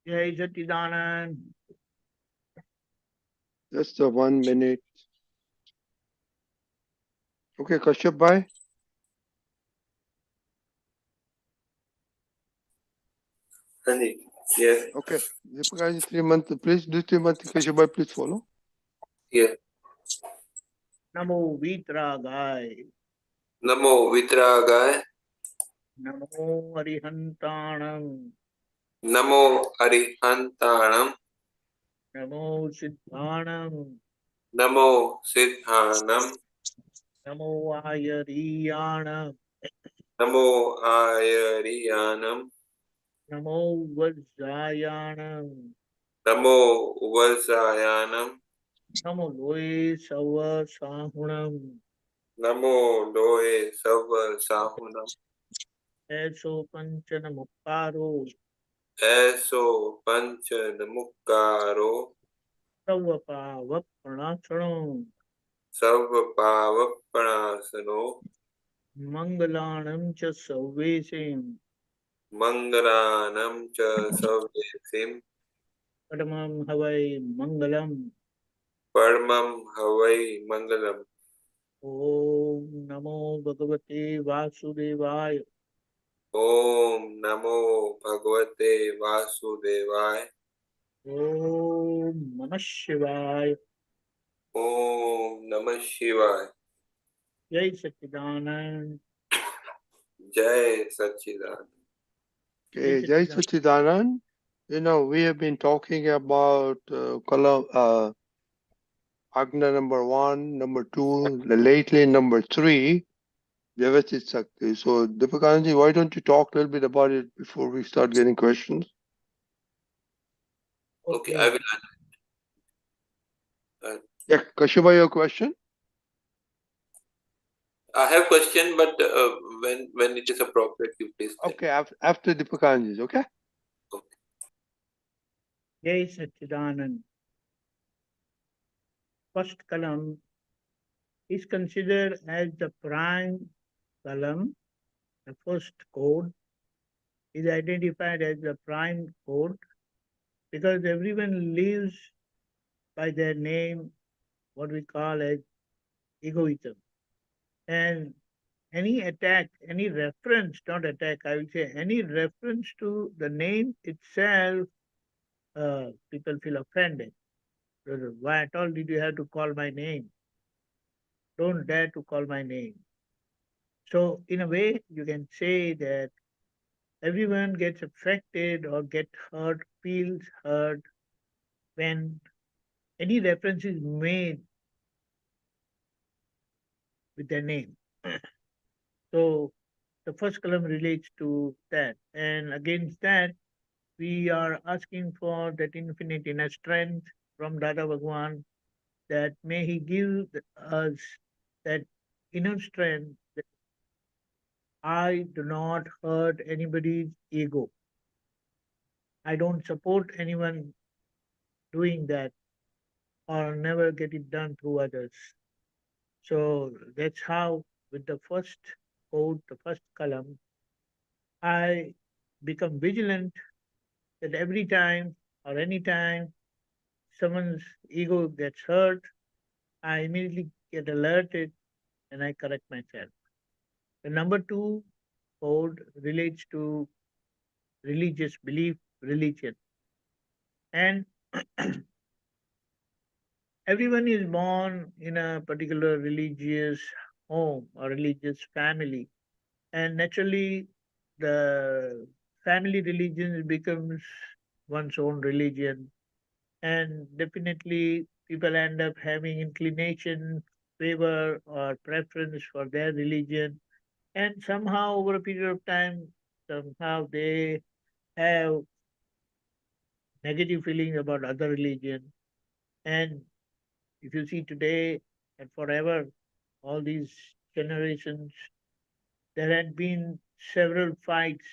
Jai Satchidanand. Just a 1 minute. Okay, Kashyap bhai. Yes. Okay. Deepakanandji 3 months, please do 3 months. Kashyap bhai, please follow. Yes. Namo Vitragaya. Namo Vitragaya. Namo Arihantanam. Namo Arihantanam. Namo Siddhanam. Namo Siddhanam. Namo Ayariyanam. Namo Ayariyanam. Namo Vajrayanam. Namo Vasayanam. Namo Loe Sava Sahunam. Namo Doe Sava Sahunam. Eso Panchana Mukkaro. Eso Pancha Namukkaro. Savapa Vapranachano. Sarva Pavapanasano. Mangalanam Cha Savesim. Mangalanam Cha Savesim. Padamam Havai Mangalam. Paramam Havai Mangalam. Om Namo Bhagavate Vasudevaya. Om Namo Bhagavate Vasudevaya. Om Namah Shivaya. Om Namah Shivaya. Jai Satchidanand. Jai Satchidanand. Okay, Jai Satchidanand. You know, we have been talking about Agna number 1, number 2, lately number 3, Vyavasthit Shakti. So, Deepakanandji, why don't you talk a little bit about it before we start getting questions? Okay, I will answer. Yeah, Kashyap bhai, your question? I have question, but when it is appropriate, you please tell. Okay, after Deepakanandji's, okay? Okay. Jai Satchidanand. First column is considered as the prime column. The first code is identified as the prime code because everyone lives by their name, what we call as egoism. And any attack, any reference, not attack, I will say any reference to the name itself, people feel offended. Why at all did you have to call my name? Don't dare to call my name. So in a way, you can say that everyone gets affected or get hurt, feels hurt when any reference is made with their name. So the first column relates to that. And against that, we are asking for that infinite inner strength from Dada Bhagwan, that may he give us that inner strength that I do not hurt anybody's ego. I don't support anyone doing that or never get it done through others. So that's how, with the first code, the first column, I become vigilant that every time or any time someone's ego gets hurt, I immediately get alerted and I correct myself. The number 2 code relates to religious belief, religion. And everyone is born in a particular religious home or religious family. And naturally, the family religion becomes one's own religion. And definitely, people end up having inclination, favor, or preference for their religion. And somehow, over a period of time, somehow they have negative feelings about other religion. And if you see today and forever, all these generations, there had been several fights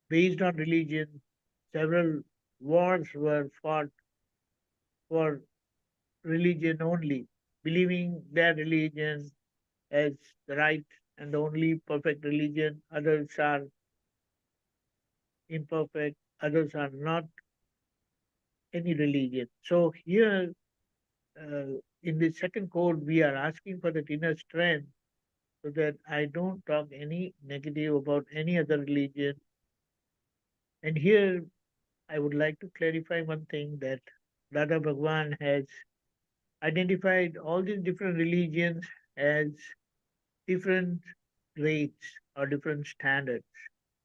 based on religion. Several wars were fought for religion only, believing their religion as the right and the only perfect religion. Others are imperfect, others are not any religion. So here, in the second code, we are asking for that inner strength so that I don't talk any negative about any other religion. And here, I would like to clarify one thing that Dada Bhagwan has identified all these different religions as different grades or different standards.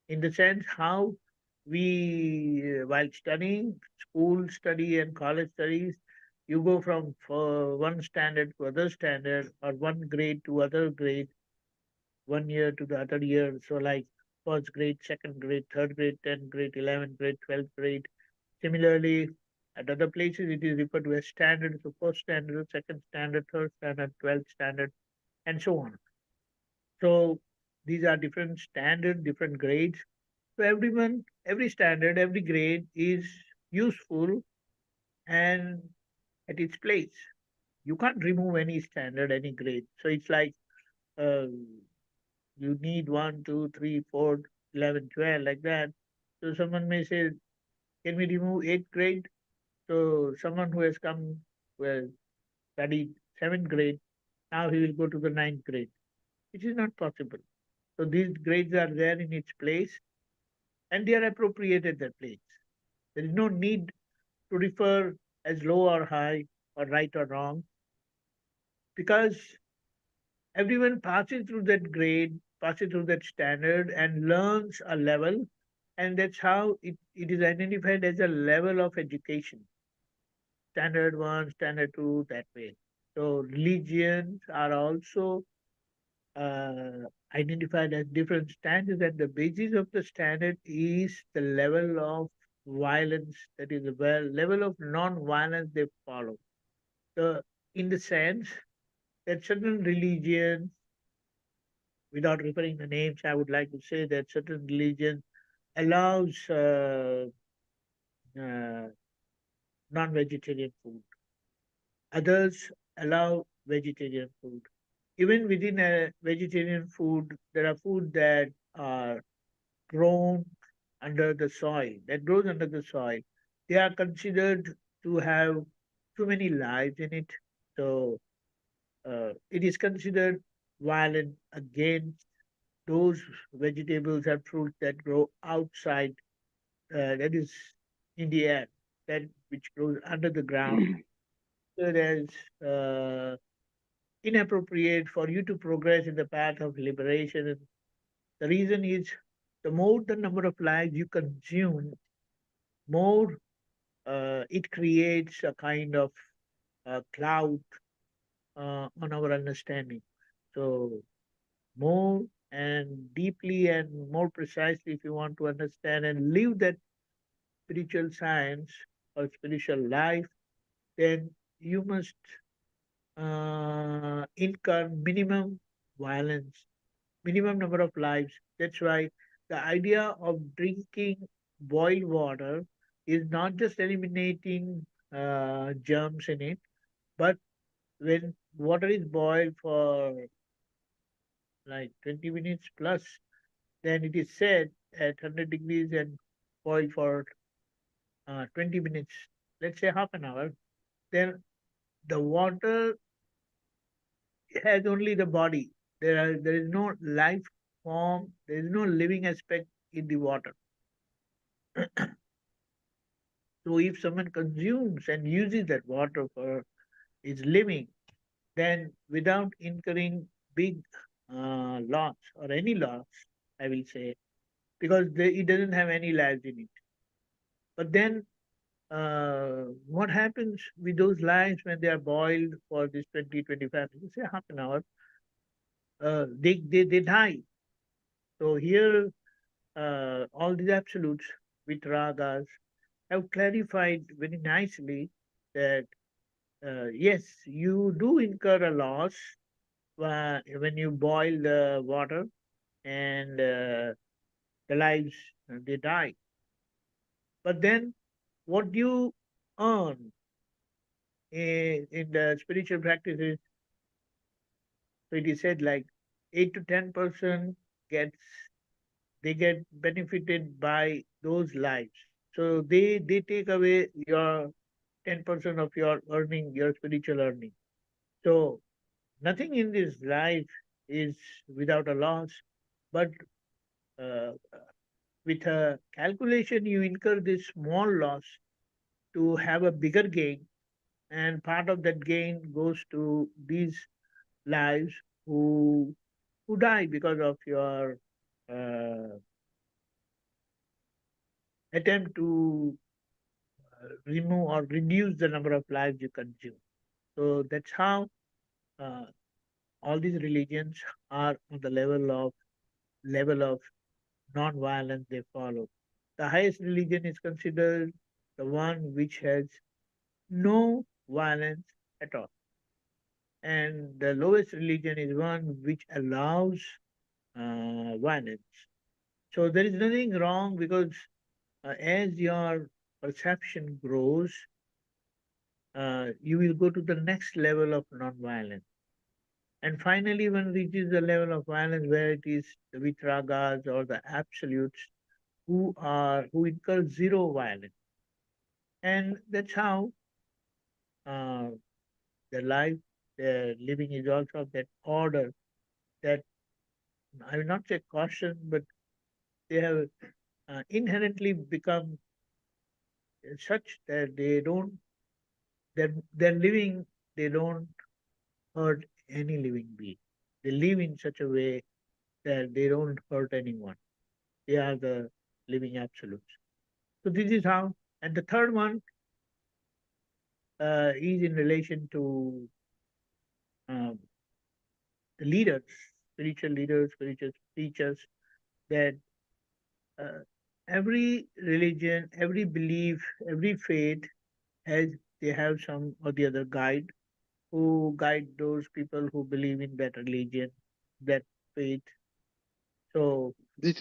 In the sense how we, while studying school study and college studies, you go from one standard to other standard or one grade to other grade, 1 year to the other year. So like first grade, second grade, third grade, 10th grade, 11th grade, 12th grade. Similarly, at other places it is referred to as standard. So first standard, second standard, third standard, 12th standard, and so on. So these are different standard, different grades. So everyone, every standard, every grade is useful and at its place. You can't remove any standard, any grade. So it's like uh, you need 1, 2, 3, 4, 11, 12, like that. So someone may say, can we remove 8th grade? So someone who has come, who has studied 7th grade, now he will go to the 9th grade. It is not possible. So these grades are there in its place and they are appropriate at that place. There is no need to refer as low or high or right or wrong because everyone passes through that grade, passes through that standard and learns a level, and that's how it is identified as a level of education. Standard 1, standard 2, that way. So religions are also uh, identified as different standards, and the basis of the standard is the level of violence, that is the level of non-violence they follow. So, in the sense that certain religions, without referring the names, I would like to say that certain religion allows uh, non-vegetarian food. Others allow vegetarian food. Even within a vegetarian food, there are food that are grown under the soil, that grows under the soil. They are considered to have too many lives in it. So it is considered violent against those vegetables and fruits that grow outside, that is in the air, that which grows under the ground. So it is inappropriate for you to progress in the path of liberation. The reason is the more the number of lives you consume, more it creates a kind of cloud on our understanding. So more and deeply and more precisely, if you want to understand and live that spiritual science or spiritual life, then you must incur minimum violence, minimum number of lives. That's why the idea of drinking boiled water is not just eliminating germs in it, but when water is boiled for like 20 minutes plus, then it is said at 100 degrees and boiled for 20 minutes, let's say half an hour, then the water has only the body. There is no life form, there is no living aspect in the water. So if someone consumes and uses that water for its living, then without incurring big loss or any loss, I will say, because it doesn't have any lives in it. But then what happens with those lives when they are boiled for this 20, 25, say half an hour, they die. So here, all these absolutes with ragas have clarified very nicely that yes, you do incur a loss when you boil the water and the lives they die. But then what you earn in the spiritual practices, so it is said like 8 to 10% gets they get benefited by those lives. So they take away your 10% of your earning, your spiritual earning. So nothing in this life is without a loss, but uh, with a calculation, you incur this small loss to have a bigger gain, and part of that gain goes to these lives who die because of your uh, attempt to remove or reduce the number of lives you consume. So that's how uh, all these religions are on the level of non-violence they follow. The highest religion is considered the one which has no violence at all, and the lowest religion is one which allows violence. So there is nothing wrong because as your perception grows, you will go to the next level of non-violence. And finally, one reaches the level of violence where it is the vitragas or the absolutes who incur zero violence. And that's how uh, the life they're living is also of that order that I will not say caution, but they have inherently become such that they're living, they don't hurt any living being. They live in such a way that they don't hurt anyone. They are the living absolutes. So this is how. And the third one is in relation to um, the leaders, spiritual teachers, that uh, every religion, every belief, every faith has they have some or the other guide who guide those people who believe in that religion, that faith. So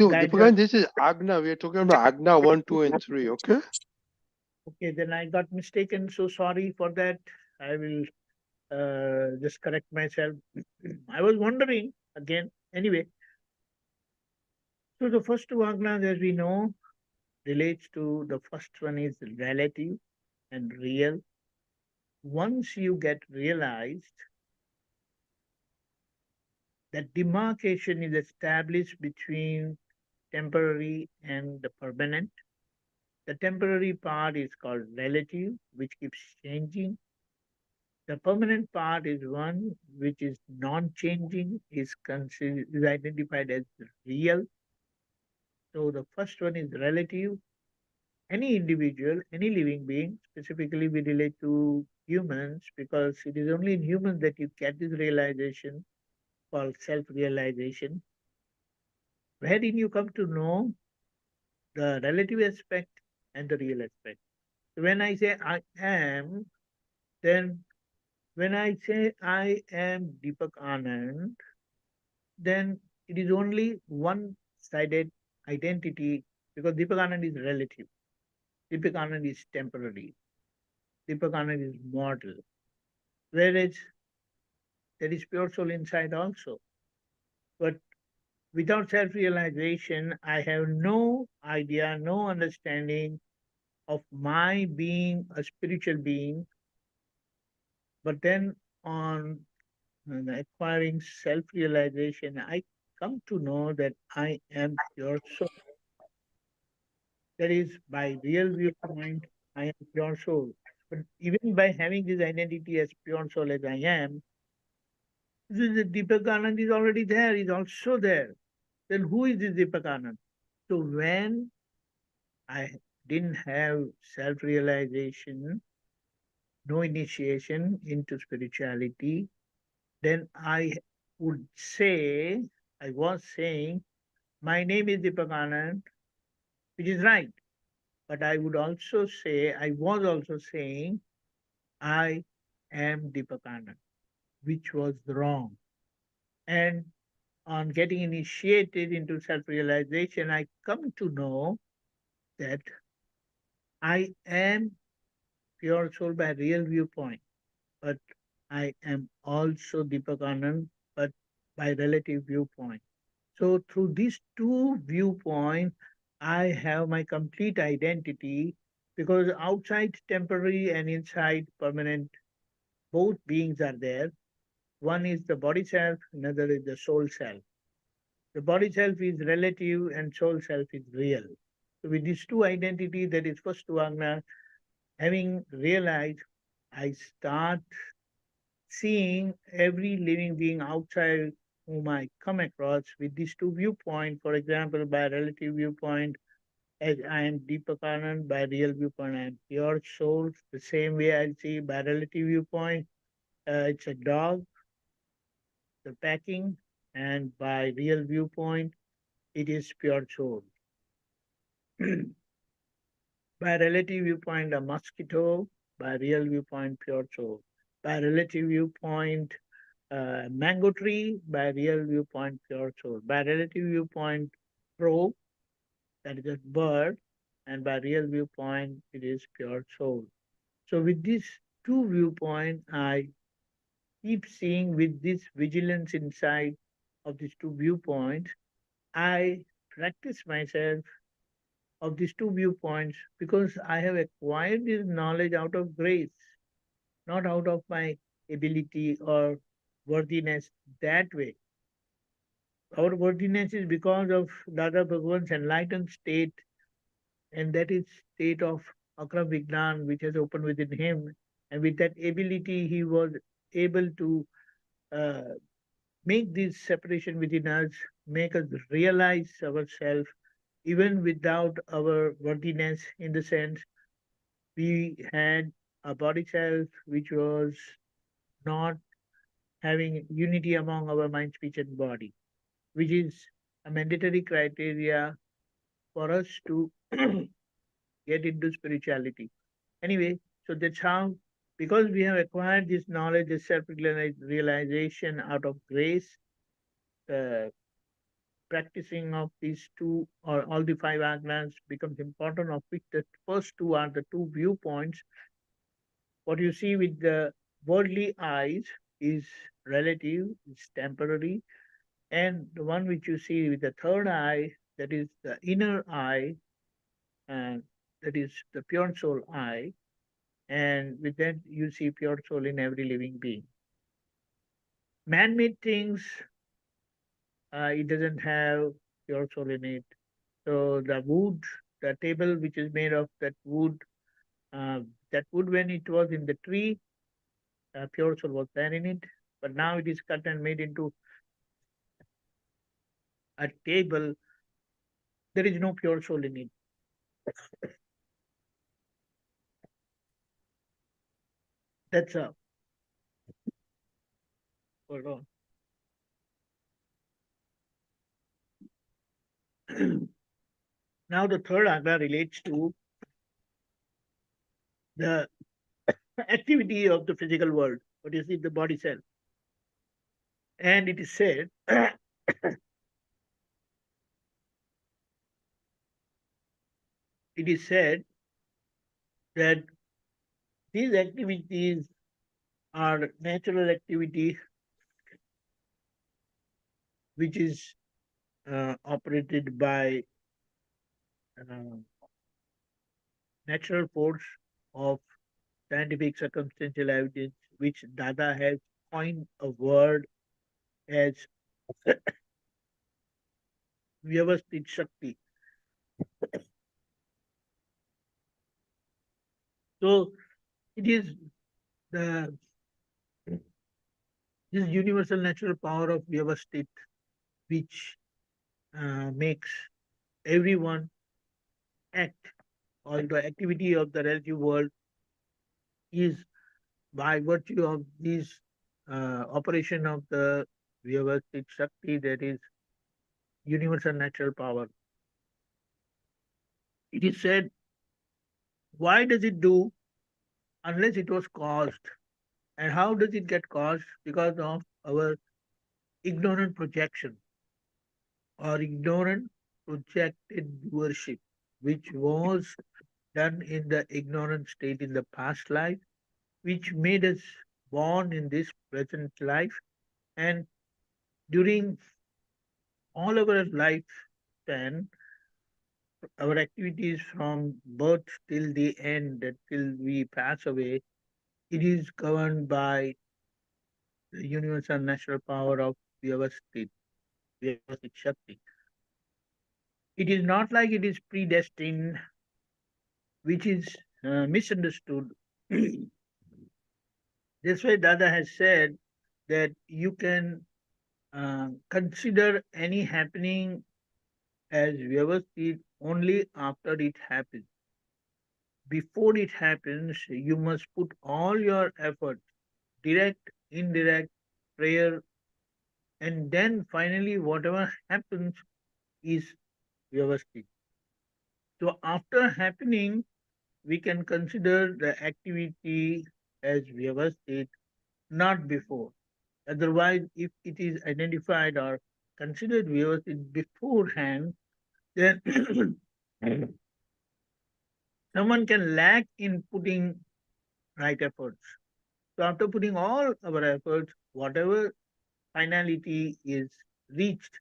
guide us. This is Agna. We are talking about Agna 1, 2, and 3. Okay. Okay, then I got mistaken. So sorry for that. I will just correct myself. I was wondering again. Anyway, so the first two Agnas, as we know, relates to the first one is relative and real. Once you get realized that demarcation is established between temporary and the permanent, the temporary part is called relative, which keeps changing. The permanent part is one which is non-changing, is considered is identified as real. So the first one is relative. Any individual, any living being, specifically we relate to humans because it is only in humans that you get this realization called self-realization, wherein you come to know the relative aspect and the real aspect. So when I say I am, then when I say I am Deepak Anand, then it is only one-sided identity because Deepak Anand is relative. Deepak Anand is temporary. Deepak Anand is mortal. Whereas there is pure soul inside also. But without self-realization, I have no idea, no understanding of my being a spiritual being. But then on acquiring self-realization, I come to know that I am pure soul. That is, by real viewpoint, I am pure soul. But even by having this identity as pure soul as I am, the Deepak Anand is already there, is also there. Then who is this Deepak Anand? So when I didn't have self-realization, no initiation into spirituality, then I would say, I was saying, my name is Deepak Anand, which is right. But I would also say, I was also saying, I am Deepak Anand, which was wrong. And on getting initiated into self-realization, I come to know that I am pure soul by real viewpoint, but I am also Deepak Anand, but by relative viewpoint. So through these two viewpoints, I have my complete identity, because outside temporary and inside permanent, both beings are there. One is the body self, another is the soul self. The body self is relative and soul self is real. So with these two identities, that is first to Agna, having realized, I start seeing every living being outside whom I come across with these two viewpoints. For example, by relative viewpoint, as I am Deepakanand, by real viewpoint, I am pure soul. The same way I see by relative viewpoint, it's a dog, the packing, and by real viewpoint, it is pure soul. By relative viewpoint, a mosquito, by real viewpoint, pure soul. By relative viewpoint, mango tree, by real viewpoint, pure soul. By relative viewpoint, crow, that is a bird, and by real viewpoint, it is pure soul. So with these two viewpoints, I keep seeing with this vigilance inside of these two viewpoints, I practice myself of these two viewpoints, because I have acquired this knowledge out of grace, not out of my ability or worthiness that way. Our worthiness is because of Dada Bhagwan's enlightened state, and that is state of Akram Vignan, which has opened within him. And with that ability, he was able to uh, make this separation within us, make us realize ourselves, even without our worthiness, in the sense we had a body self which was not having unity among our mind, speech, and body, which is a mandatory criteria for us to get into spirituality. Anyway, so that's how, because we have acquired this knowledge, this self-realization out of grace, uh, practicing of these two or all the five agnas becomes important, of which the first two are the two viewpoints. What you see with the worldly eyes is relative, is temporary, and the one which you see with the third eye, that is the inner eye, and that is the pure soul eye, and with that you see pure soul in every living being. Man-made things, it doesn't have pure soul in it. So the wood, the table which is made of uh, that wood when it was in the tree, pure soul was there in it, but now it is cut and made into a table. There is no pure soul in it. That's a hold on. Now the third agna relates to the activity of the physical world, what you see, the body self. And it is said, it is said that these activities are natural activity which is operated by uh, natural force of scientific circumstantial evidence, which Dada has coined a word as Vyavasthit Shakti. So it is the this universal natural power of Vyavasthit which makes everyone act, or the activity of the relative world is by virtue of this operation of the Vyavasthit Shakti, that is universal natural power. It is said, why does it do unless it was caused? And how does it get caused? Because of our ignorant projection or ignorant projected worship, which was done in the ignorant state in the past life, which made us born in this present life. And during all our lifespan, our activities from birth till the end, that till we pass away, it is governed by the universal natural power of Vyavasthit, Vyavasthit Shakti. It is not like it is predestined, which is misunderstood. That's why Dada has said that you can consider any happening as Vyavasthit only after it happens. Before it happens, you must put all your efforts, direct, indirect, prayer, and then finally whatever happens is Vyavasthit. So after happening, we can consider the activity as Vyavasthit, not before. Otherwise, if it is identified or considered Vyavasthit beforehand, then someone can lack in putting right efforts. So after putting all our efforts, whatever finality is reached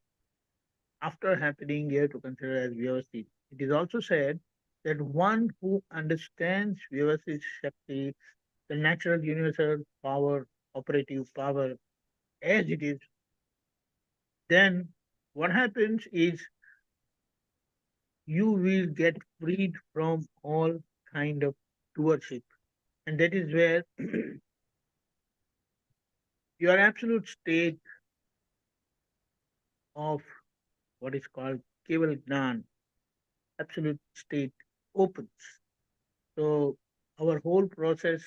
after happening, you have to consider as Vyavasthit. It is also said that one who understands Vyavasthit Shakti, the natural universal power, operative power, as it is, then what happens is you will get freed from all kind of doership. And that is where your absolute state of what is called Keval Gnan, absolute state opens. So our whole process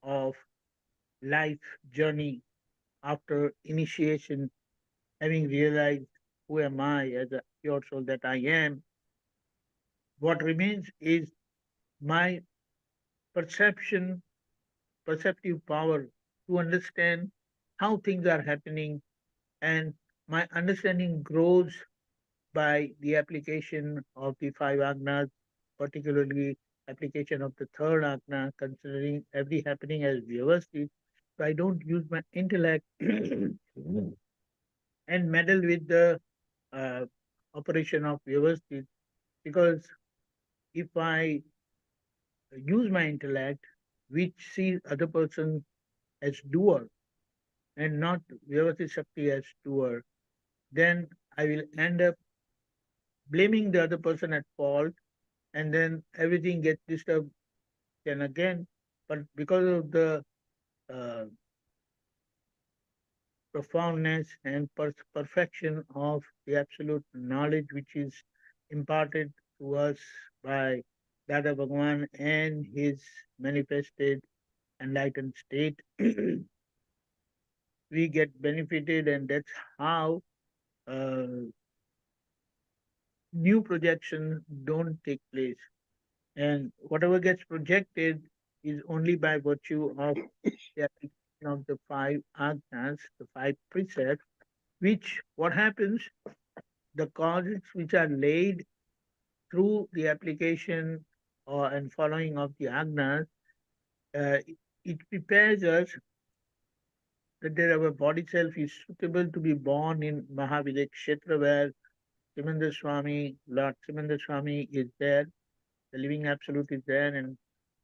of life journey after initiation, having realized who am I as a pure soul that I am, what remains is my perception, perceptive power to understand how things are happening, and my understanding grows by the application of the five Agnas, particularly application of the third Agna, considering every happening as Vyavasthit. So I don't use my intellect and meddle with the uh, operation of Vyavasthit, because if I use my intellect, which sees other person as doer and not Vyavasthit Shakti as doer, then I will end up blaming the other person at fault, and then everything gets disturbed then again. But because of the uh, profoundness and perfection of the absolute knowledge which is imparted to us by Dada Bhagwan and his manifested enlightened state, we get benefited, and that's how uh, new projections don't take place. And whatever gets projected is only by virtue of the application of the five agnas, the five precepts, which what happens, the causes which are laid through the application or and following of the agnas, it prepares us that our body self is suitable to be born in Mahavidek Kshetra, where Simandar Swami, Lord Simandar Swami is there, the living absolute is there, and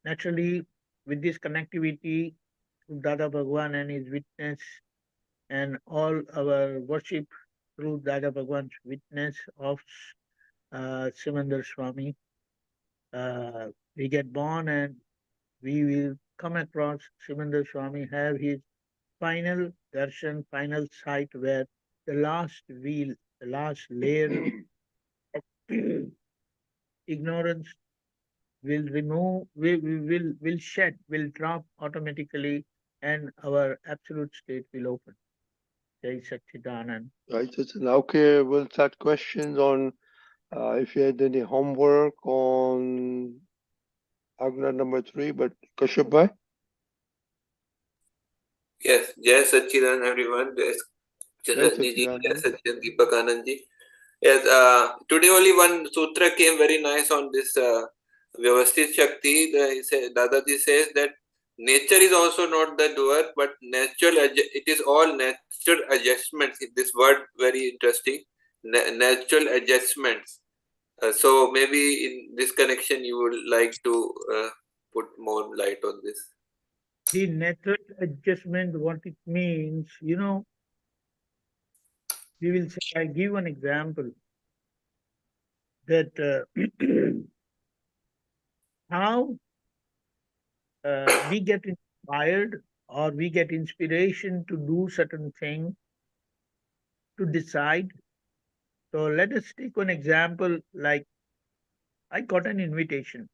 naturally, with this connectivity to Dada Bhagwan and his witness, and all our worship through Dada Bhagwan's witness of Simandar Swami, we get born and we will come across Simandar Swami, have his final darshan, final sight, where the last wheel, the last layer of ignorance will remove, will shed, will drop automatically, and our absolute state will open. Jai Satchidanand. Right, so now, okay, we'll start questions on if you had any homework on Agna number 3, but Kashyap bhai? Yes, Jai Satchidan everyone. Jai Chandrani ji, Jai Satchidanand. Satchidan Deepakanandji. Yes, today only one sutra came very nice on this Vyavasthit Shakti. Dadaji says that nature is also not the doer, but it is all natural adjustments. This word very interesting. natural adjustments. So maybe in this connection you would like to put more light on this. The natural adjustment, what it means, we will say, I'll give one example that how we get inspired or we get inspiration to do certain thing, to decide. So let us take one example like I got an invitation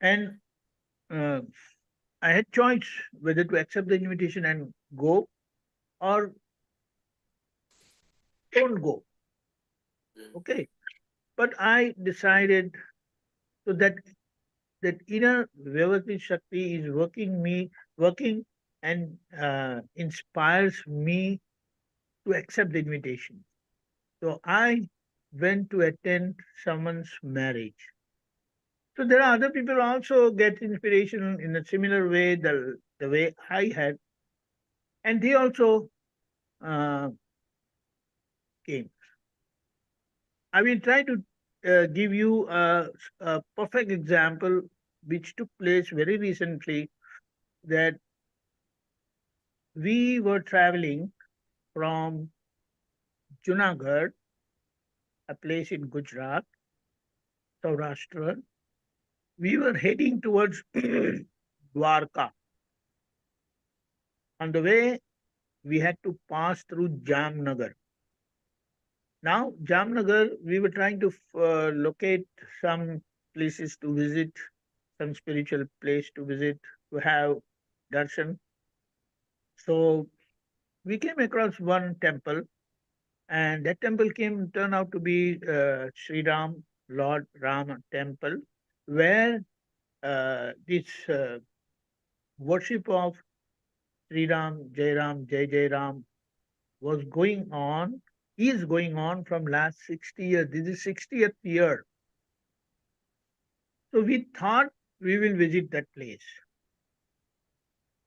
and uh, I had choice whether to accept the invitation and go or don't go. Okay. But I decided so that inner Vyavasthit Shakti is working and inspires me to accept the invitation. So I went to attend someone's marriage. So there are other people also get inspiration in a similar way, the way I had, and they also uh, came. I will try to give you a perfect example which took place very recently, that we were traveling from Junagadh, a place in Gujarat, Saurashtra. We were heading towards Dwarka. On the way, we had to pass through Jamnagar. Now, Jamnagar, we were trying to locate some places to visit, some spiritual place to visit, to have darshan. So we came across one temple, and that temple turned out to be Sri Ram, Lord Rama temple, where this worship of Sri Ram, Jai Ram was going on, is going on from last 60 years. This is 60th year. So we thought we will visit that place.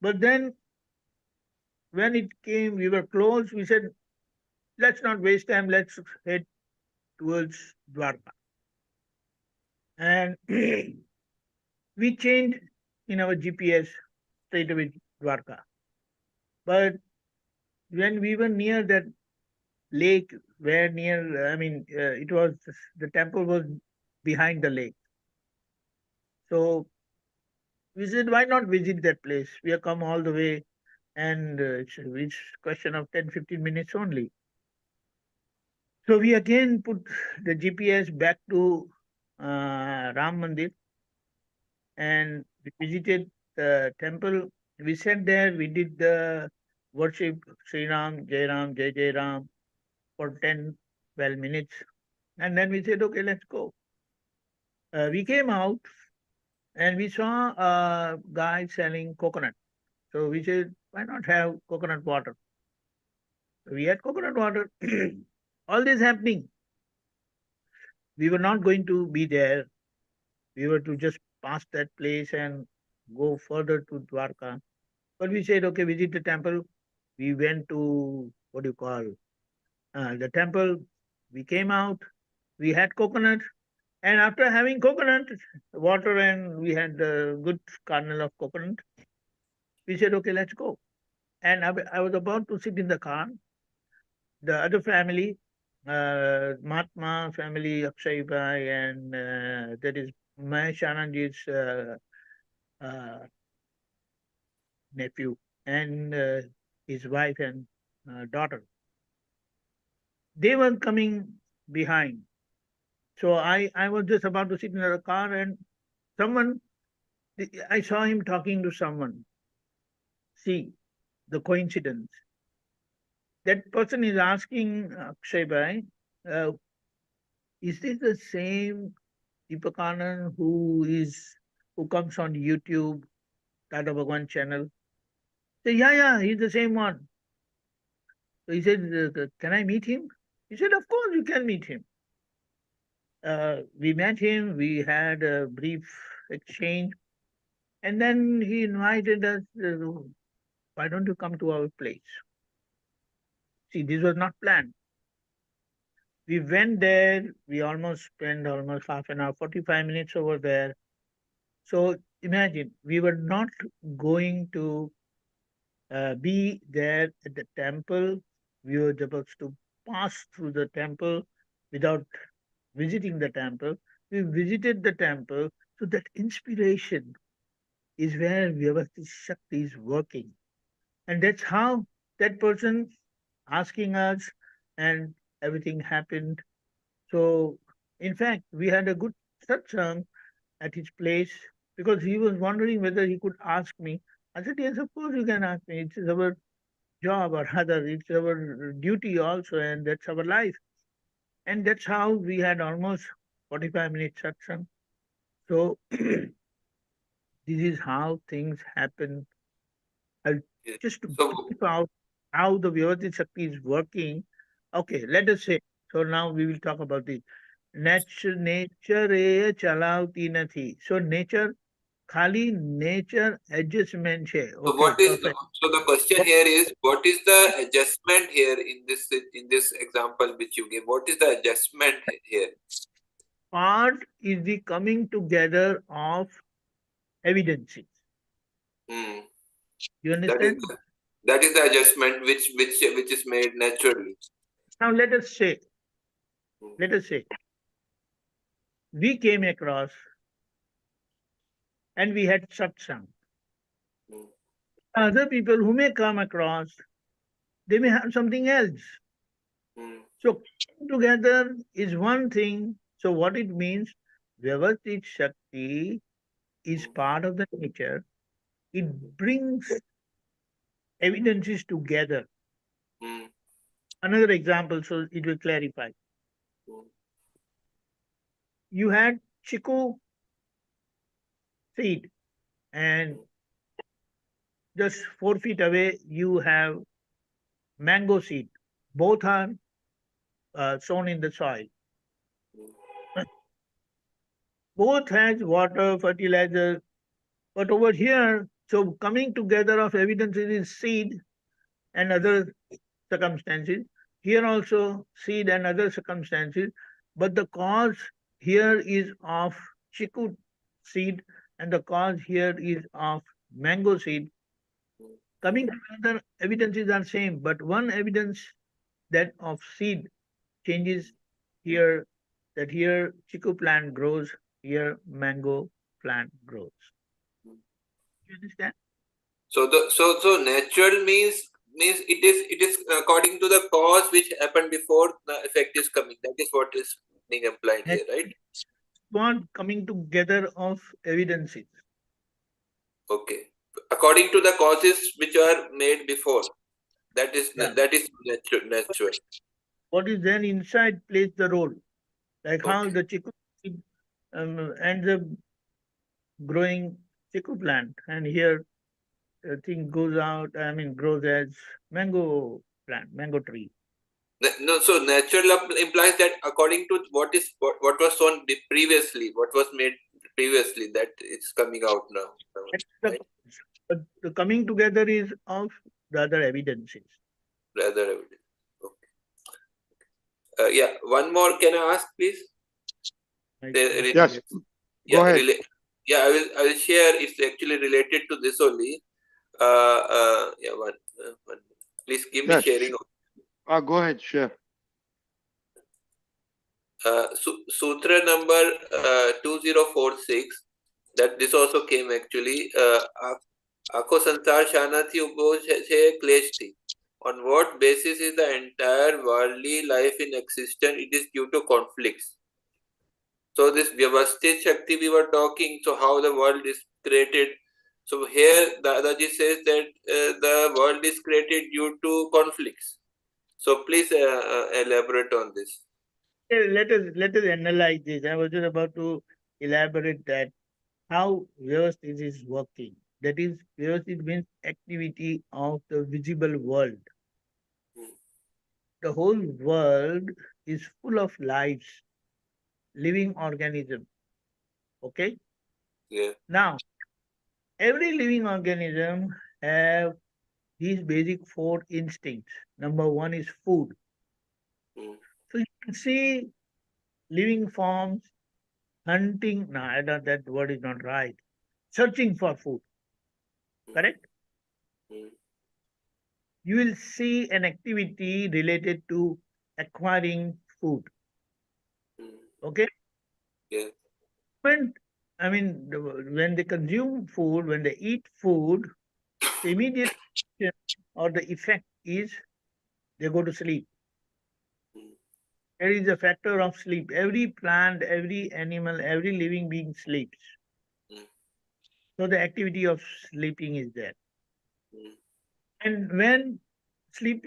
But then when it came, we were close, we said, let's not waste time, let's head towards Dwarka. And we changed in our GPS straight away Dwarka. But when we were near that lake, it was, the temple was behind the lake. So we said, why not visit that place? We have come all the way and it's question of 10-15 minutes only. So we again put the GPS back to Ram Mandir and we visited the temple. We sat there, we did the worship Sri Ram, Jai Ram for 10-12 minutes. And then we said, okay, let's go. We came out and we saw a guy selling coconut. So we said, why not have coconut water? So we had coconut water. All this happening. We were not going to be there. We were to just pass that place and go further to Dwarka. But we said, okay, visit the temple. We went to, what do you call, the temple. We came out. We had coconut. And after having coconut water and we had a good kernel of coconut, we said, okay, let's go. And I was about to sit in the car. The other family, Mahatma family, Akshay Bhai, and that is Mahesh Anandji's nephew and his wife and daughter. They were coming behind. So I was just about to sit in the car and I saw him talking to someone. See, the coincidence. That person is asking Akshay Bhai, uh, is this the same Deepakanand who comes on YouTube, Dada Bhagwan channel? Say, yeah, he's the same one. So he said, can I meet him? He said, of course you can meet him. We met him, we had a brief exchange, and then he invited us, why don't you come to our place? See, this was not planned. We went there, we almost spent almost half an hour, 45 minutes over there. So imagine, we were not going to be there at the temple. We were supposed to pass through the temple without visiting the temple. We visited the temple, so that inspiration is where Vyavasthit Shakti is working. And that's how that person asking us and everything happened. So, in fact, we had a good satsang at his place because he was wondering whether he could ask me. I said, yes, of course you can ask me. It's our job, or rather, it's our duty also, and that's our life. And that's how we had almost 45 minutes satsang. So, this is how things happen. Yeah. Just to So, brief out how the Vyavasthit Shakti is working. Okay, let us say. So now we will talk about the nature એ ચલાવતી નથી. So nature ખાલી nature adjustment છે. so Okay, what is perfect. so the question here is what is the adjustment here in this example which you gave? What is the adjustment here? Part is the coming together of evidences. Hmm. You That is understand? that is the adjustment which is made naturally. Now let us say, Hmm. we came across and we had satsang. Hmm. Other people who may come across, they may have something else. Hmm. So coming together is one thing. So what it means, Vyavasthit Shakti is part of the nature. It brings evidences together. Hmm. Another example, so it will clarify. Hmm. You had chiku seed, and just 4 feet away you have mango seed. Both are sown in the soil. Both has water, fertilizer, but over here, so coming together of evidences is seed and other circumstances. Here also seed and other circumstances, but the cause here is of chiku seed and the cause here is of mango seed. Coming together, evidences are same, but one evidence that of seed changes here, that here chiku plant grows, here mango plant grows. You understand? So natural means it is according to the cause which happened before the effect is coming. That is what is being implied here, right? One coming together of evidences. Okay. According to the causes which are made before. That is Yeah. natural. What is then inside plays the role. Like how Okay. the chiku seed ends up growing chiku plant, and here the thing goes out, grows as mango plant, mango tree. No, so natural implies that according to what was shown previously, what was made previously, that it's coming out now. That's Right? but the coming together is of the other evidences. Rather evident. Okay. Yeah, one more. Can I ask, please? Like, Yes, Yeah, go ahead. yeah. I will share. It's actually related to this only. Yeah, one. Please give me Yes, sharing. go ahead, share. Sutra number 2046. That this also came actually. આખો સંસાર શાનાથી ઉભો છે ક્લેશથી. On what basis is the entire worldly life in existence? It is due to conflicts. So this Vyavasthit Shakti we were talking, so how the world is created. So here Dadaji says that the world is created due to conflicts. So please elaborate on this. let us analyze this. I was just about to elaborate that how Vyavasthit is working. That is, Vyavasthit means activity of the visible world. The whole world is full of lives, living organisms. Okay? Yeah. Now, every living organism have these basic four instincts. Number one is food. Mm. So you can see living forms hunting. No, that word is not right. Searching for food. Correct? You will see an activity related to acquiring food. Okay? Yes. When when they consume food, when they eat food, the immediate action or the effect is they go to sleep. There is a factor of sleep. Every plant, every animal, every living being sleeps. So the activity of sleeping is there. And when sleep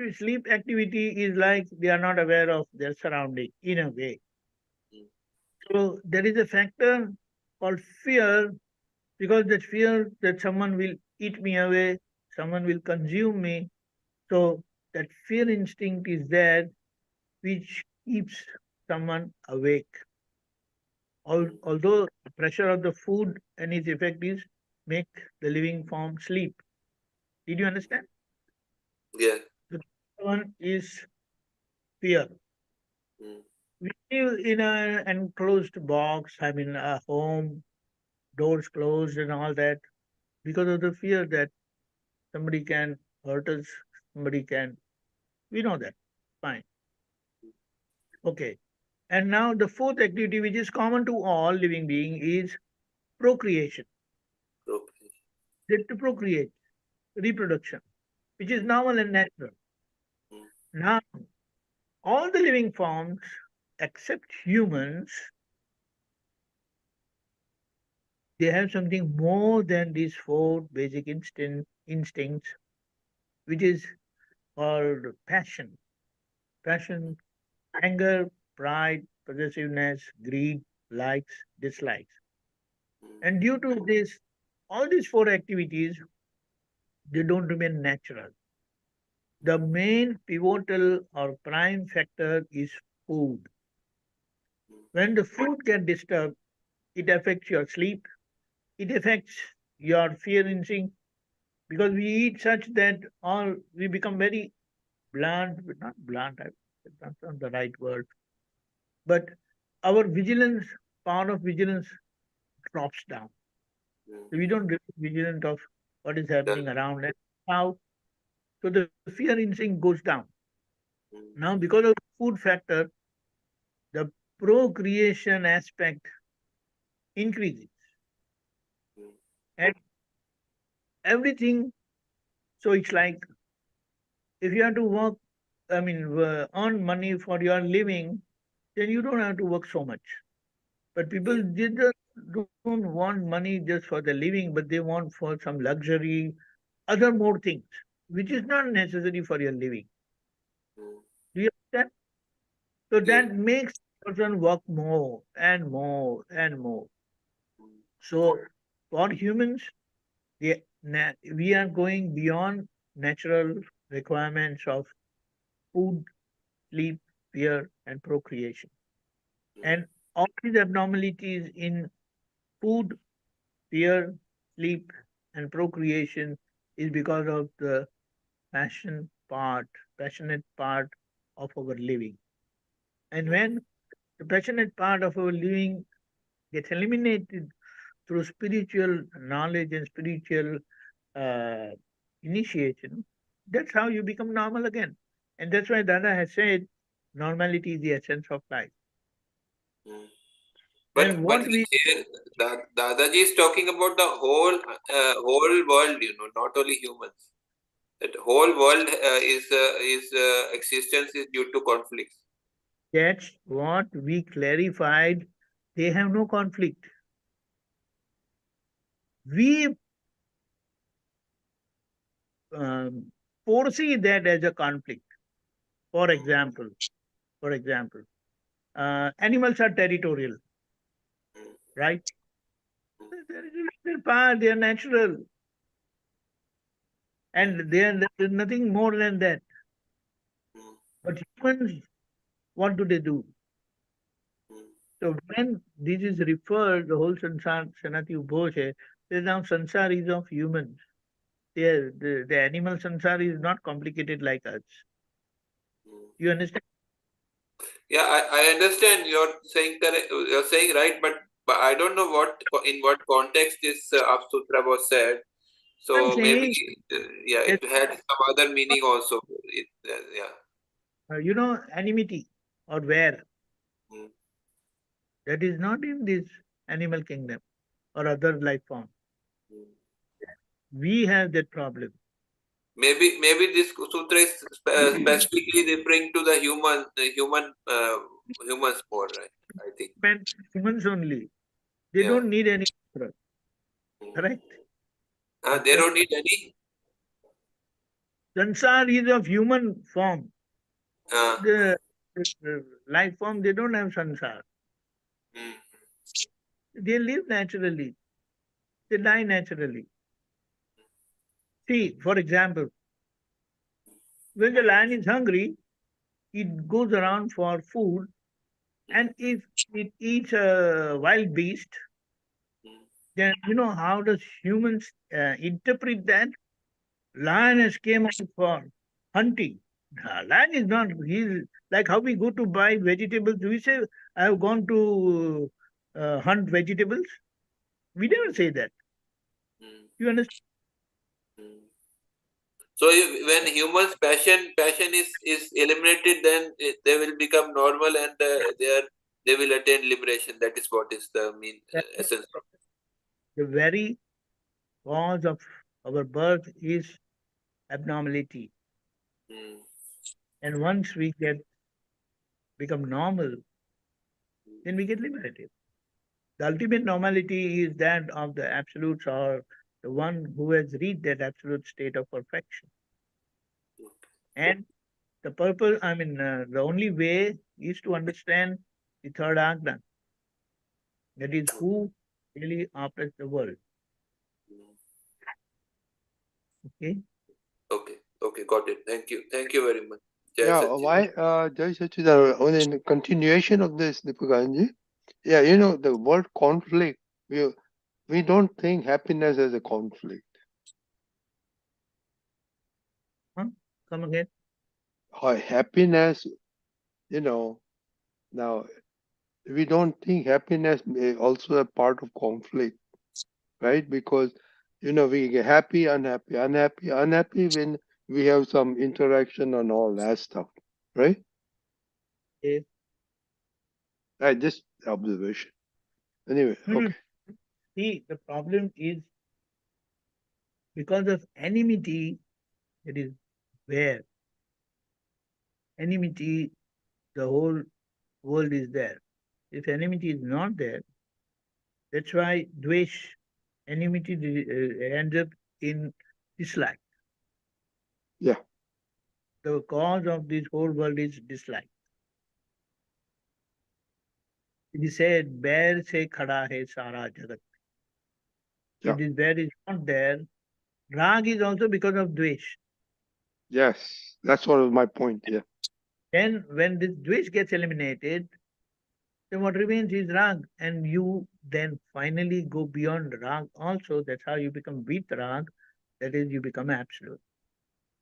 activity is like they are not aware of their surrounding in a way. So there is a factor called fear, because that fear that someone will eat me away, someone will consume me. So that fear instinct is there, which keeps someone awake. Although the pressure of the food and its effect is make the living form sleep. Did you understand? Yes. The third one is fear. We live in an enclosed box, a home, doors closed and all that, because of the fear that somebody can hurt us, somebody can, we know that. Fine. Okay. And now the fourth activity, which is common to all living beings, is procreation. Okay. To procreate, reproduction, which is normal and natural. Now, all the living forms, except humans, they have something more than these four basic instincts, which is called passion. Passion, anger, pride, possessiveness, greed, likes, dislikes. And due to this, all these four activities, they don't remain natural. The main pivotal or prime factor is food. When the food gets disturbed, it affects your sleep, it affects your fear instinct, because we eat such that all we become very blunt, not blunt, that's not the right word, but our vigilance, power of vigilance drops down. So we don't get vigilant of what is happening around and how. So the fear instinct goes down. Now, because of the food factor, the procreation aspect increases. And everything, so it's like if you have to work, earn money for your living, then you don't have to work so much. But people don't want money just for the living, but they want for some luxury, other more things, which is not necessary for your living. Do you understand? So that makes the person work more and more and more. So for humans, we are going beyond natural requirements of food, sleep, fear, and procreation. And all these abnormalities in food, fear, sleep, and procreation is because of the passionate part of our living. And when the passionate part of our living gets eliminated through spiritual knowledge and spiritual uh, initiation, that's how you become normal again. And that's why Dada has said normality is the essence of life. And But what we here, Dadaji is talking about the whole world, not only humans. That whole world is existence is due to conflicts. that's what we clarified. They have no conflict. We um, foresee that as a conflict. For example, animals are territorial, right? They're part, they are natural, and there's nothing more than that. But humans, what do they do? So when this is referred, the whole Sansar, Sanati Ubhoshe, says now Sansar is of humans. The animal Sansar is not complicated like us. You understand? Yeah, I understand you're saying correct. You're saying right, but I don't know in what context this Apsutra was said. I'm So maybe saying yeah, that, it had some other meaning also. Yeah. enmity or where, Mm. that is not in this animal kingdom or other life form. Mm. We have that problem. Maybe this sutra is specifically referring to the humans more, right? I think. Men, humans only. They Yeah. don't need any sutra, Mm. correct? They don't need any. Sansar is of human form. Uh, The life form, they don't have sansar. mm. They live naturally. They die naturally. See, for example, when the lion is hungry, it goes around for food, and if it eats a wild beast, Mm. then how does humans interpret that? Lion has came out for hunting. Lion is not. He's like how we go to buy vegetables. Do we say I have gone to hunt vegetables? We never say that. Mm. You understand? Mm. So when humans passion is eliminated, then they will become normal and they will attain liberation. That is what is the essence of. The very cause of our birth is abnormality, Mm. and once we become normal, then we get liberated. The ultimate normality is that of the absolutes, or the one who has reached that absolute state of perfection. And the purpose, the only way is to understand the third Agna. That is who really operates the world. Okay? Okay, got it. Thank you very much. Jai Yeah, Satchidanand. why, Jai Sachidanand, only in continuation of this, Deepakanandji. Yeah, the word conflict, we don't think happiness as a conflict. Huh? Come again? Happiness, now we don't think happiness may also a part of conflict, right? Because, we get happy, unhappy when we have some interaction and all that stuff, right? Okay. Right, just observation. Anyway, No, no. okay. See, the problem is because of enmity, that is where enmity, the whole world is there. If enmity is not there, that's why dvesh, enmity ends up in dislike. Yeah, The cause of this whole world is dislike. It is said, bear se khada hai sara jagat. yeah, If this bear is not there, rag is also because of dvesh. yes. That's what was my point. Yeah, Then when this dvesh gets eliminated, then what remains is rag. And you then finally go beyond rag also. That's how you become with rag. That is, you become absolute.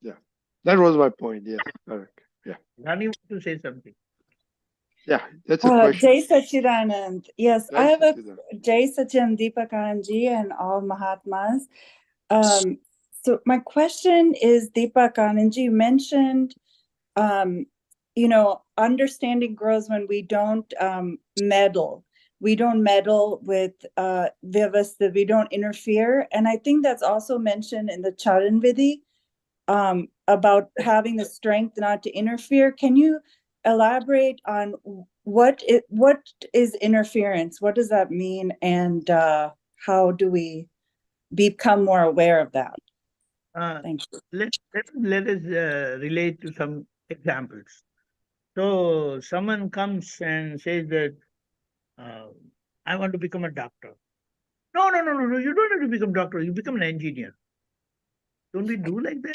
yeah. That was my point. Yes, correct. Yeah, Rani wants to say something. yeah. That's a question. Jai Sachidanand. Yes, I Jai have a Sachidanand. Jai Sachin Deepakanandji and all Mahatmas. So my question is, Deepakanandji, you mentioned, understanding grows when we don't meddle. We don't meddle with Vyavasthit, we don't interfere. And I think that's also mentioned in the Charan Vidhi about having the strength not to interfere. Can you elaborate on what is interference? What does that mean? And how do we become more aware of that? Thank you. Let us relate to some examples. So someone comes and says that I want to become a doctor. No, no, no, no, no. You don't have to become a doctor. You become an engineer. Don't we do like that?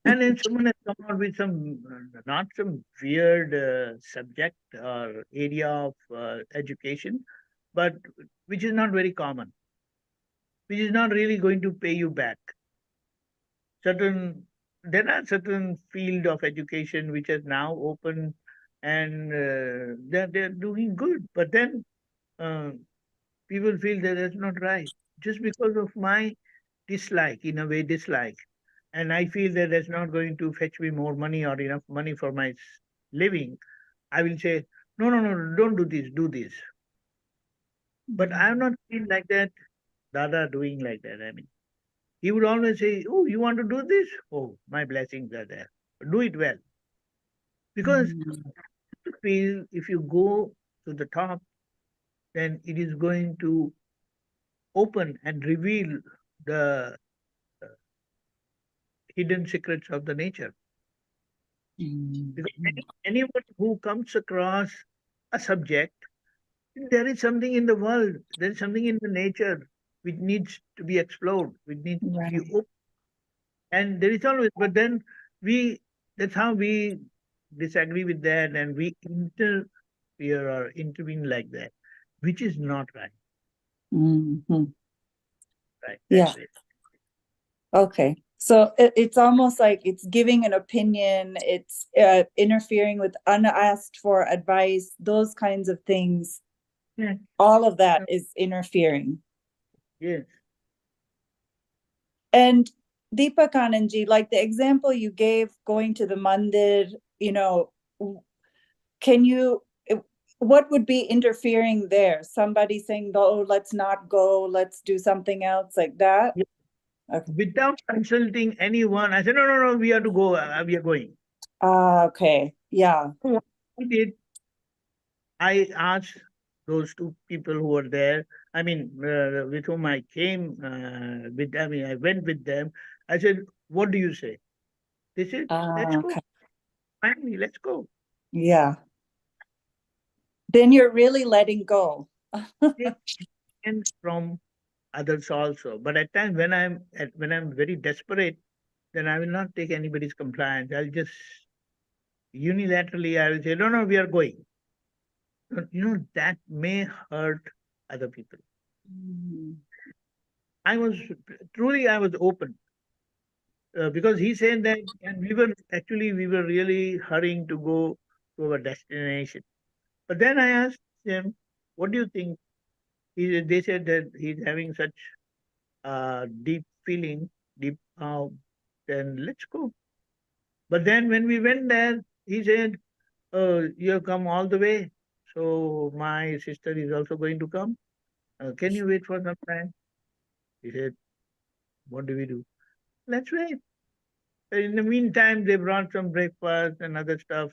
And then someone has come out with some, not some weird subject or area of education, but which is not very common, which is not really going to pay you back. There are certain field of education which has now opened and they're doing good. But then people feel that that's not right just because of my dislike, in a way, dislike. And I feel that that's not going to fetch me more money or enough money for my living. I will say, no, no, no, don't do this, do this. But I have not feel like that, Dada doing like that. I mean, he would always say, oh, you want to do this? Oh, my blessings are there. Do it well. Because I feel if you go to the top, then it is going to open and reveal the uh, hidden secrets of the nature. Because anyone who comes across a subject, there is something in the world, there is something in the nature which needs to be explored, which needs to be Right. open. And there is always, but then we, that's how we disagree with that and we interfere or intervene like that, which is not right. Mhm. Right. Yeah. That's it. Okay. So it's almost like it's giving an opinion, it's interfering with unasked for advice, those kinds of things. Yeah. All of that is interfering. Yes. And Deepakanandji, like the example you gave going to the mandir, you know, can you, what would be interfering there? Somebody saying, oh, let's not go, let's do something else like that? Yeah. Okay. Without consulting anyone, I said, no, no, no, we have to go, we are going. Okay. Yeah. So what I did, I asked those two people who were there, I mean, with whom I came with, I mean, I went with them. I said, what do you say? They said, let's go. Okay. Finally, let's go. Yeah. Then you're really letting go. And from others also. But at times when I'm very desperate, then I will not take anybody's compliance. I'll just unilaterally I will say, no, no, we are going. That may hurt other people. I was open because he said that, and we were really hurrying to go to our destination. But then I asked him, what do you think? They said that he's having such deep feeling, deep, then let's go. But then when we went there, he said, oh, you have come all the way. So my sister is also going to come. Can you wait for some time? He said, what do we do? Let's wait. In the meantime, they brought some breakfast and other stuff.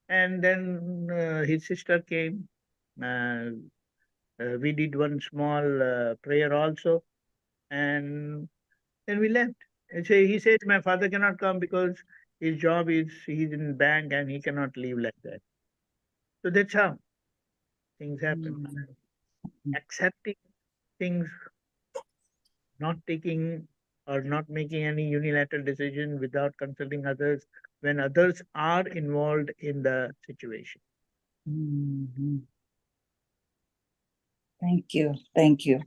And then his sister came. Uh, we did one small prayer also. And then we left. And so he said, my father cannot come because his job is, he's in bank and he cannot leave like that. So that's how things happen. Accepting things, not taking or not making any unilateral decision without consulting others when others are involved in the situation. Thank you. Thank you.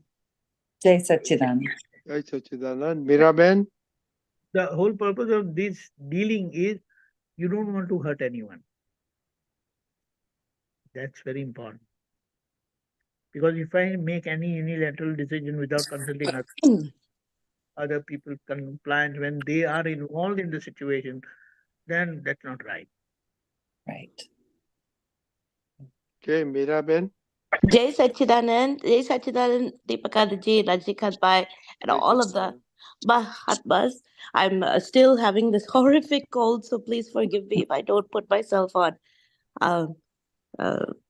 Jai Sachidanand. Jai Sachidanand. Miraben? The whole purpose of this dealing is you don't want to hurt anyone. That's very important. Because if I make any unilateral decision without consulting other people compliant when they are involved in the situation, then that's not right. Right. Okay, Miraben? Jai Sachidanand, Deepakanandji, Rajnikanth Bhai, and Jai all of the Sachidanand. Mahatmas. I'm still having this horrific cold, so please forgive me if I don't put myself on uh,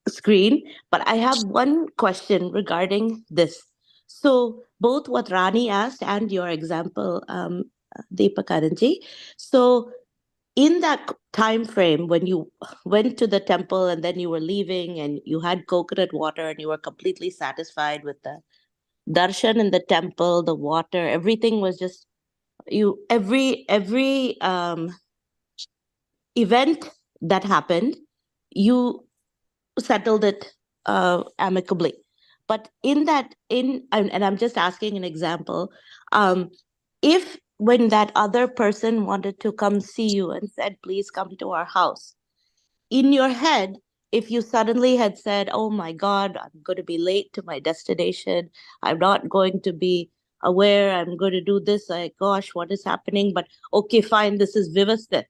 screen. But I have one question regarding this. So, both what Rani asked and your example, Deepakanandji. So, in that time frame when you went to the temple and then you were leaving and you had coconut water and you were completely satisfied with the darshan in the temple, the water, everything was just you every event that happened, you settled it amicably. But in that in and I'm just asking an example, um if when that other person wanted to come see you and said please come to our house, in your head, if you suddenly had said, oh my God, I'm going to be late to my destination, I'm not going to be aware, I'm going to do this, like, gosh, what is happening? But okay, fine, this is Vyavasthit.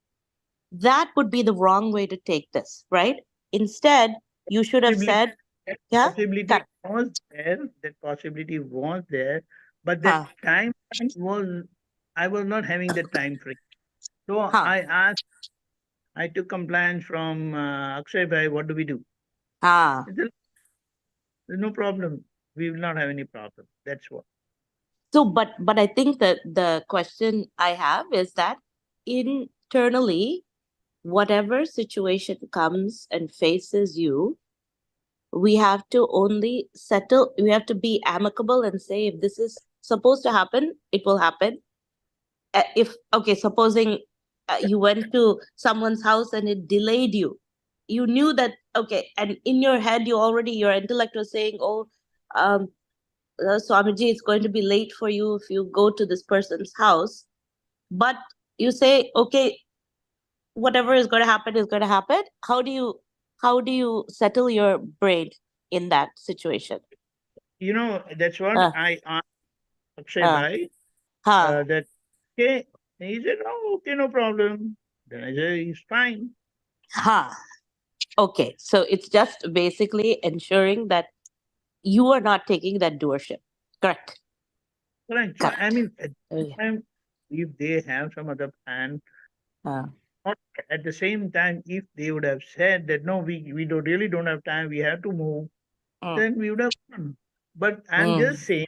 That would be the wrong way to take this, right? Instead, you should have said, yeah, possibility correct. was there, that possibility was there, but that Huh, time was, I was not having the time frame. So huh, I took compliance from Akshay Bhai, what do we do? huh. He said, there's no problem. We will not have any problem. That's what. So, but I think that the question I have is that internally, whatever situation comes and faces you, we have to only settle, we have to be amicable and say, if this is supposed to happen, it will happen. If, okay, supposing you went to someone's house and it delayed you, you knew that, okay, and in your head, you already, your intellect was saying, oh, um, Swamiji, it's going to be late for you if you go to this person's house. But you say, okay, whatever is going to happen is going to happen. How do you settle your brain in that situation? You know, that's what Uh, I asked Akshay uh, Bhai, huh, that, okay. And he said, no, okay, no problem. Then I said, it's fine. huh. Okay, so it's just basically ensuring that you are not taking that doership. Correct. Correct. So, I Correct. mean, at the Yeah. time, if they have some other plan, Uh, or at the same time, if they would have said that, no, we don't really don't have time, we have to move, mm, then we would have done. But I'm mm, just saying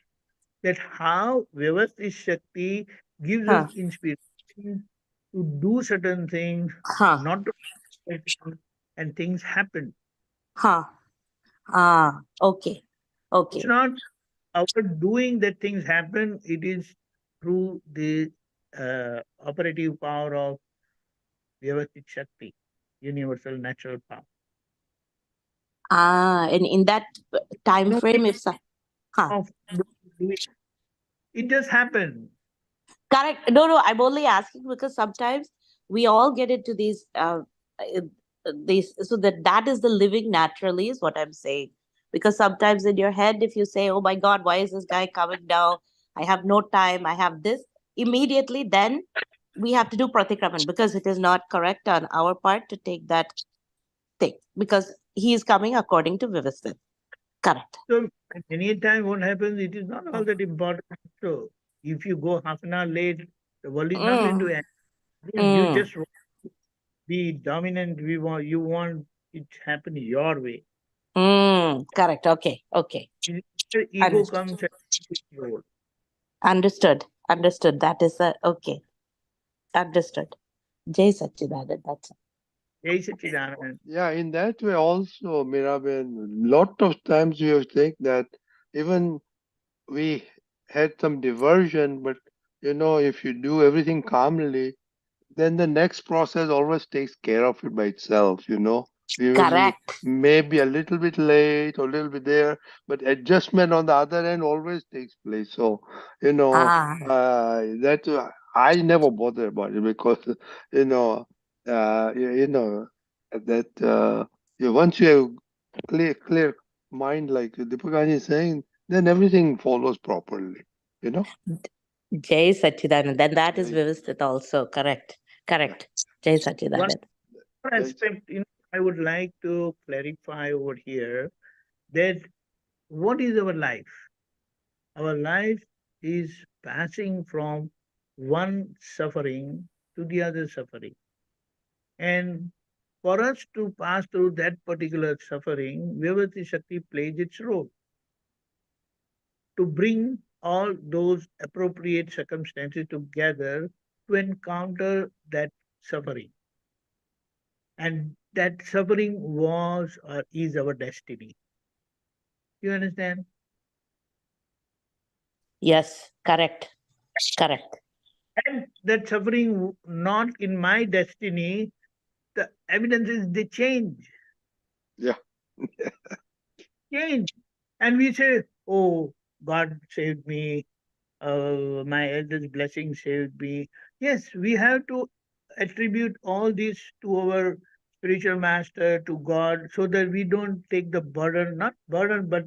that how Vyavasthit Shakti gives us huh, inspiration to do certain things, huh, not to and things happen. huh. Ah, okay. It's Okay. not our doing that things happen, it is through the operative power of Vyavasthit Shakti, universal natural power. Ah, and in that time No frame, if so, huh. of doing, it just happened. Correct. No, no, I'm only asking because sometimes we all get into these, so that is the living naturally is what I'm saying. Because sometimes in your head, if you say, "Oh my God, why is this guy coming now? I have no time. I have this," immediately then we have to do pratikraman because it is not correct on our part to take that thing because he is coming according to Vyavasthit. Correct. So any time what happens, it is not all that important. So if you go half an hour late, the world is not going to Mm, end. You mm, just want to be dominant. You want it to happen your way. correct. Okay. Okay. The ego Understood. comes and takes role. Understood. Understood. That is a okay. Understood. Jai Sachidanand. That's it. Jai Sachidanand. Yeah, in that way also, Miraben, lot of times we have think that even we had some diversion, but if you do everything calmly, then the next process always takes care of it by itself. We will Correct. maybe a little bit late or a little bit there, but adjustment on the other end always takes place. So, Ah, that I never bother about it because, you know, that once you have clear mind, like Deepakanji is saying, then everything follows properly, you know? Jai Sachidanand. Then that is Right. Vyavasthit also. Correct. Yeah. Correct. Jai One Sachidanand. Yes. aspect, I would like to clarify over here that what is our life? Our life is passing from one suffering to the other suffering. And for us to pass through that particular suffering, Vyavasthit Shakti plays its role to bring all those appropriate circumstances together to encounter that suffering. And that suffering was or is our destiny. You understand? Yes. Correct. Correct. And that suffering not in my destiny, the evidence is they Yeah. change. And we say, oh, God saved me, my elders' blessing saved me. Yes, we have to attribute all this to our spiritual master, to God, so that we don't take the burden, not burden, but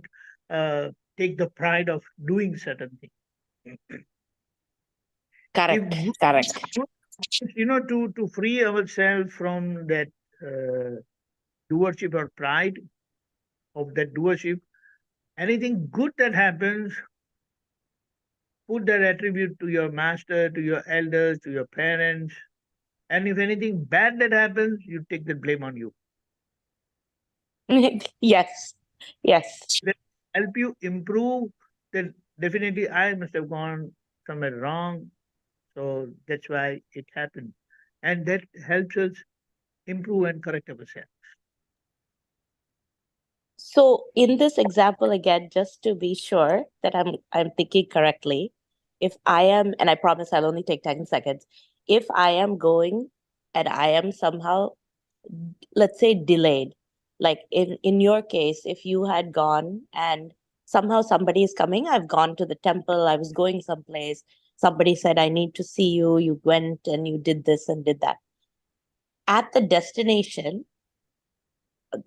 take the pride of doing certain things. Correct. If Correct. to free ourselves from that doership or pride of that doership, anything good that happens, put that attribute to your master, to your elders, to your parents. And if anything bad that happens, you take the blame on you. Yes. Yes. That help you improve. Then definitely I must have gone somewhere wrong. So that's why it happened. And that helps us improve and correct ourselves. So in this example again, just to be sure that I'm thinking correctly, if I am, and I promise I'll only take 10 seconds, if I am going and I am somehow, let's say, delayed, like in your case, if you had gone and somehow somebody is coming, I've gone to the temple, I was going someplace, somebody said I need to see you, you went and you did this and did that. At the destination,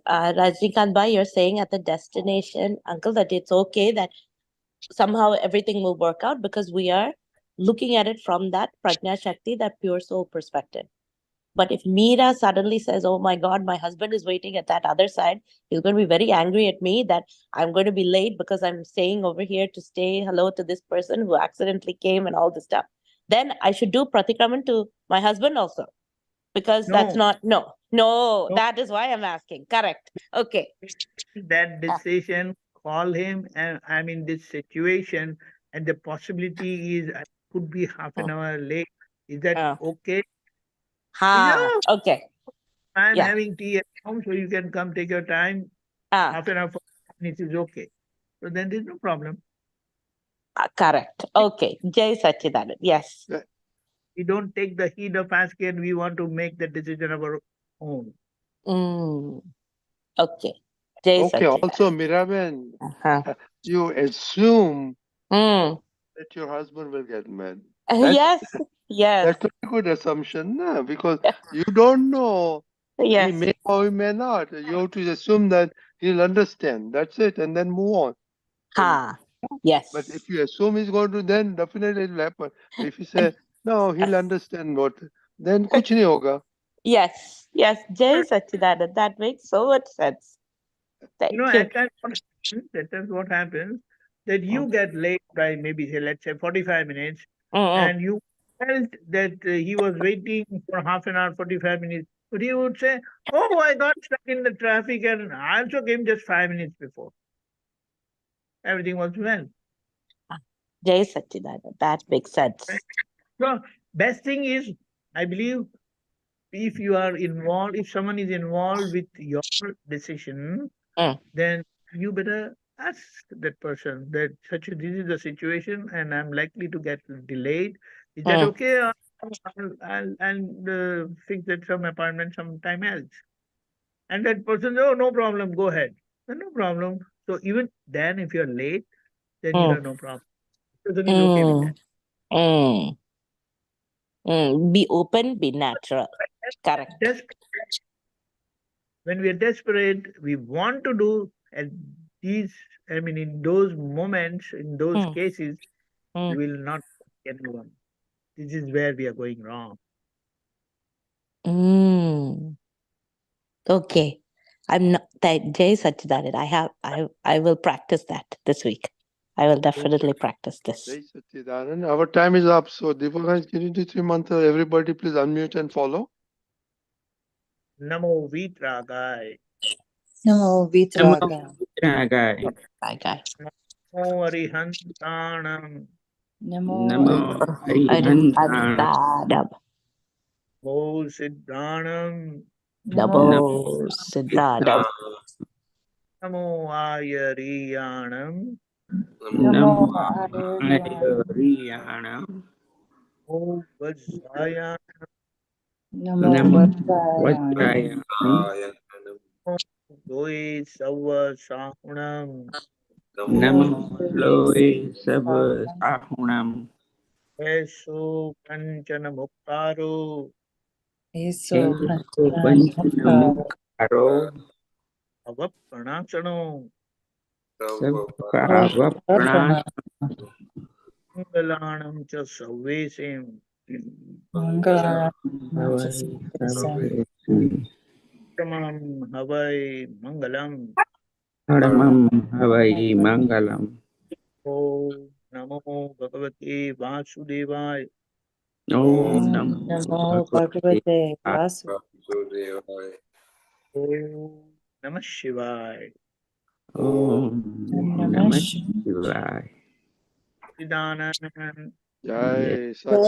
Rajnikant Bhai, you're saying at the destination, uncle, that it's okay, that somehow everything will work out because we are looking at it from that prajna shakti, that pure soul perspective. But if Meera suddenly says, oh my God, my husband is waiting at that other side, he's going to be very angry at me that I'm going to be late because I'm staying over here to say hello to this person who accidentally came and all this stuff. Then I should do pratikraman to my husband also, because that's No, no, no, that is why I'm asking. Correct. Okay. that decision, call him, and I'm in this situation, and the possibility is I could be half an hour late. Is that okay? He said, oh, Okay. I'm Yeah. having tea at home, so you can come take your time. Half an hour, 40 minutes is okay. So then there's no problem. Correct. Okay. Jai Sachidanand. Yes. We don't take the heat of asking, we want to make the decision of our own. Okay. Jai Okay, Sachidanand. also Miraben, you assume that your husband will get mad. Yes. Yes. That's a good assumption, nah? Because you don't know. He Yes. may or he may not. You have to assume that he'll understand. That's it, and then move on. Yes. But if you assume he's going to, then definitely it'll happen. But if you say, no, he'll understand what, then kuch nahi hoga. Yes. Yes. Jai Sachidanand. That makes so much sense. Thank you. At times what happens, that you get late by maybe, say, let's say 45 minutes, and you felt that he was waiting for half an hour, 45 minutes, but he would say, oh, I got stuck in the traffic and I also came just 5 minutes before. Everything was well. Jai Sachidanand. That makes sense. So, best thing is, I believe, if you are involved, if someone is involved with your decision, then you better ask that person that this is the situation and I'm likely to get delayed. Is that okay? I'll fix that some appointment sometime else. And that person says, oh, no problem, go ahead. Then no problem. So even then, if you're late, then you have no problem. The person is okay with that. Be open, be natural. Correct. When we are desperate, we want to do, and in those moments, in those cases, we will not get anyone. This is where we are going wrong. Okay. I'm not Jai Sachidanand. I will practice that this week. I will definitely practice this. Jai Sachidanand. Our time is up. So Deepakanandji, can you do 3 mantras? Everybody please unmute and follow. Namo Vitragai. Namo Vitragai. Namo Arihantanam. Namo Arihantanam. Namo Siddhanam. Namo Siddhanam. Namo Ayariyanam. Namo Ariyanam. Namo Vajrayanam. Namo Vajrayanam. Doi Sava Sahunam. Namo Loe Sava Sahunam. Eso Kanchana Muktaro. Eso Panchamakaro avapranachano Savapranam mangalanam cha sarvesim tamam havai mangalam Paramam Havai Mangalam. Om Namo Bhagavate Vasudevaya. Om Namo Namo Bhagavate Bhagavate Vasu. Vasudevaya. Om Namah Shivaya. Om Namah Namah Shivaya. Shivaya. Siddhanand. Jai Yes. Sat